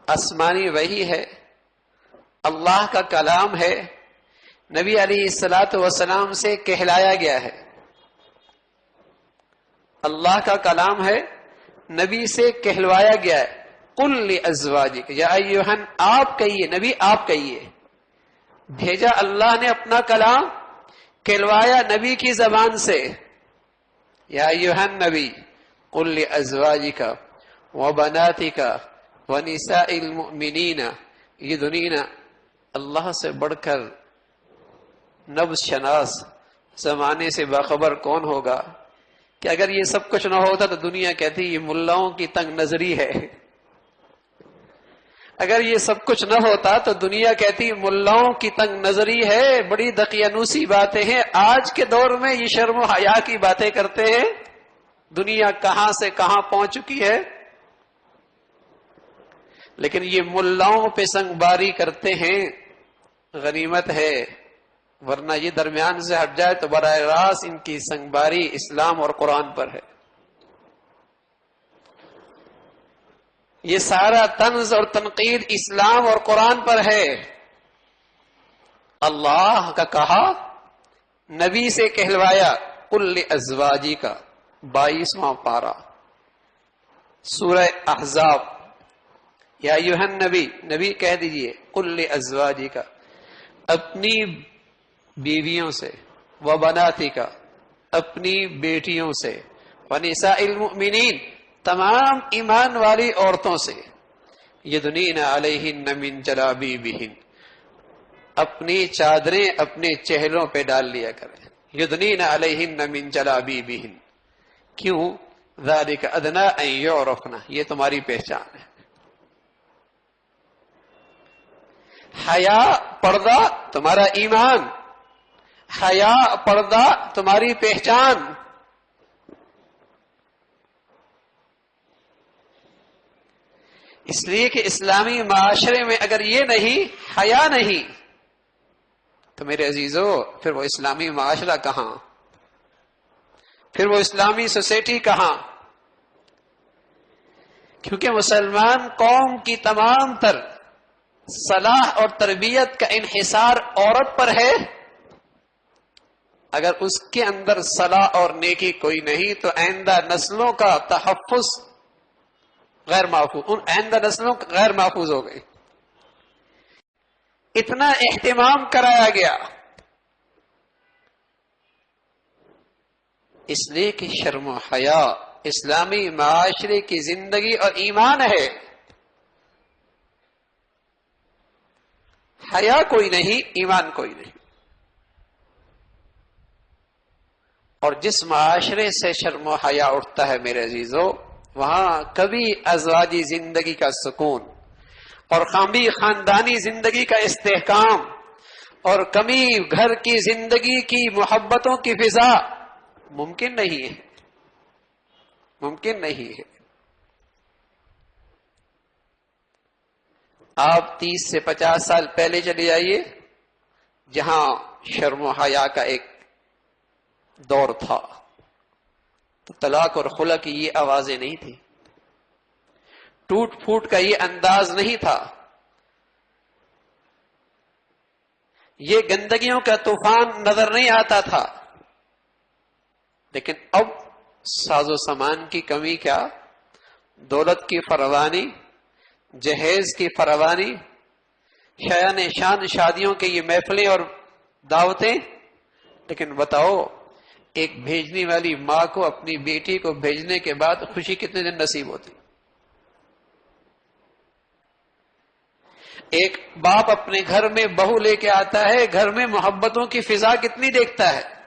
آسمانی وحی ہے، اللہ کا کلام ہے، نبی علیہ الصلوۃ والسلام سے کہلایا گیا ہے۔ اللہ کا کلام ہے، نبی سے کہلوایا گیا ہے۔ قل لازواجک یا ایھا، آپ کہیے، نبی آپ کہیے۔ بھیجا اللہ نے اپنا کلام، کہلوایا نبی کی زبان سے، یا ایھا النبی قل لازواجک وبناتک ونساء المؤمنین یدنین۔ اللہ سے بڑھ کر نبض شناس، زمانے سے باخبر کون ہوگا کہ اگر یہ سب کچھ نہ ہوتا تو دنیا کہتی یہ ملاؤں کی تنگ نظری ہے۔ اگر یہ سب کچھ نہ ہوتا تو دنیا کہتی ملاؤں کی تنگ نظری ہے، بڑی دقیانوسی باتیں ہیں۔ آج کے دور میں یہ شرم و حیا کی باتیں کرتے ہیں، دنیا کہاں سے کہاں پہنچ چکی ہے۔ لیکن یہ ملاؤں پہ سنگ باری کرتے ہیں، غنیمت ہے، ورنہ یہ درمیان سے ہٹ جائے تو براہ راست ان کی سنگ باری اسلام اور قرآن پر ہے۔ یہ سارا طنز اور تنقید اسلام اور قرآن پر ہے۔ اللہ کا کہا، نبی سے کہلوایا۔ قل لازواجک، 22واں پارہ سورہ احزاب۔ یا ایھا النبی، نبی کہہ دیجئے، قل لازواجک، اپنی بیویوں سے، وبناتک، اپنی بیٹیوں سے، ونساء المؤمنین، تمام ایمان والی عورتوں سے، یدنین علیہن من جلابیبہن، اپنی چادریں اپنے چہروں پہ ڈال لیا کریں۔ یدنین علیہن من جلابیبہن، کیوں؟ ذالک ادنی ان یعرفن، یہ تمہاری پہچان ہے۔ حیا، پردہ تمہارا ایمان، حیا، پردہ تمہاری پہچان۔ اس لیے کہ اسلامی معاشرے میں اگر یہ نہیں، حیا نہیں، تو میرے عزیزو پھر وہ اسلامی معاشرہ کہاں، پھر وہ اسلامی سوسائٹی کہاں؟ کیونکہ مسلمان قوم کی تمام تر صلاح اور تربیت کا انحصار عورت پر ہے۔ اگر اس کے اندر صلاح اور نیکی کوئی نہیں تو آئندہ نسلوں کا تحفظ غیر محفوظ، ان آئندہ نسلوں غیر محفوظ ہو گئی۔ اتنا اہتمام کرایا گیا، اس لیے کہ شرم و حیا اسلامی معاشرے کی زندگی اور ایمان ہے۔ حیا کوئی نہیں، ایمان کوئی نہیں۔ اور جس معاشرے سے شرم و حیا اٹھتا ہے میرے عزیزو، وہاں کبھی ازواجی زندگی کا سکون اور کبھی خاندانی زندگی کا استحکام اور کبھی گھر کی زندگی کی محبتوں کی فضا ممکن نہیں ہے، ممکن نہیں ہے۔ آپ 30 سے 50 سال پہلے چلے جائیے، جہاں شرم و حیا کا ایک دور تھا، تو طلاق اور خلع کی یہ آوازیں نہیں تھی، ٹوٹ پھوٹ کا یہ انداز نہیں تھا، یہ گندگیوں کا طوفان نظر نہیں آتا تھا۔ لیکن اب ساز و سامان کی کمی کیا، دولت کی فراوانی، جہیز کی فراوانی، شایان شان شادیوں کے یہ محفلیں اور دعوتیں، لیکن بتاؤ ایک بھیجنے والی ماں کو اپنی بیٹی کو بھیجنے کے بعد خوشی کتنے دن نصیب ہوتی؟ ایک باپ اپنے گھر میں بہو لے کے آتا ہے، گھر میں محبتوں کی فضا کتنی دیکھتا ہے۔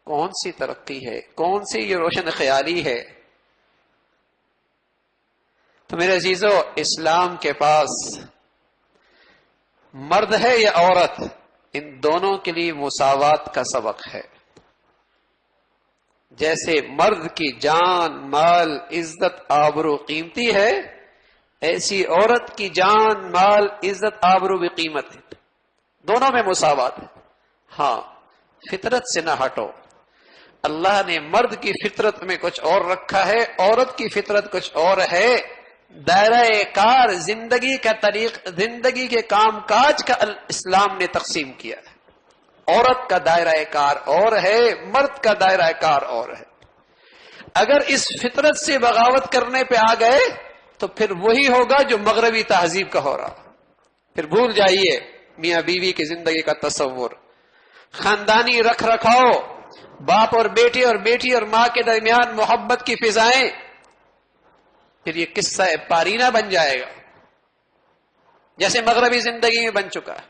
کون سی ترقی ہے، کون سی یہ روشن خیالی ہے؟ تو میرے عزیزو، اسلام کے پاس مرد ہے یا عورت، ان دونوں کے لیے مساوات کا سبق ہے۔ جیسے مرد کی جان، مال، عزت، آبرو قیمتی ہے، ایسی عورت کی جان، مال، عزت، آبرو بھی قیمت ہے، دونوں میں مساوات ہے۔ ہاں، فطرت سے نہ ہٹو، اللہ نے مرد کی فطرت میں کچھ اور رکھا ہے، عورت کی فطرت کچھ اور ہے. دائرہ کار زندگی کا طریق، زندگی کے کام کاج کا اسلام نے تقسیم کیا ہے. عورت کا دائرہ کار اور ہے، مرد کا دائرہ کار اور ہے. اگر اس فطرت سے بغاوت کرنے پہ آ گئے تو پھر وہی ہوگا جو مغربی تہذیب کا ہو رہا. پھر بھول جائیے میاں بیوی کی زندگی کا تصور، خاندانی رکھ رکھاؤ، باپ اور بیٹے اور بیٹی اور ماں کے درمیان محبت کی فضائیں، پھر یہ قصہ پارینہ بن جائے گا جیسے مغربی زندگی میں بن چکا ہے.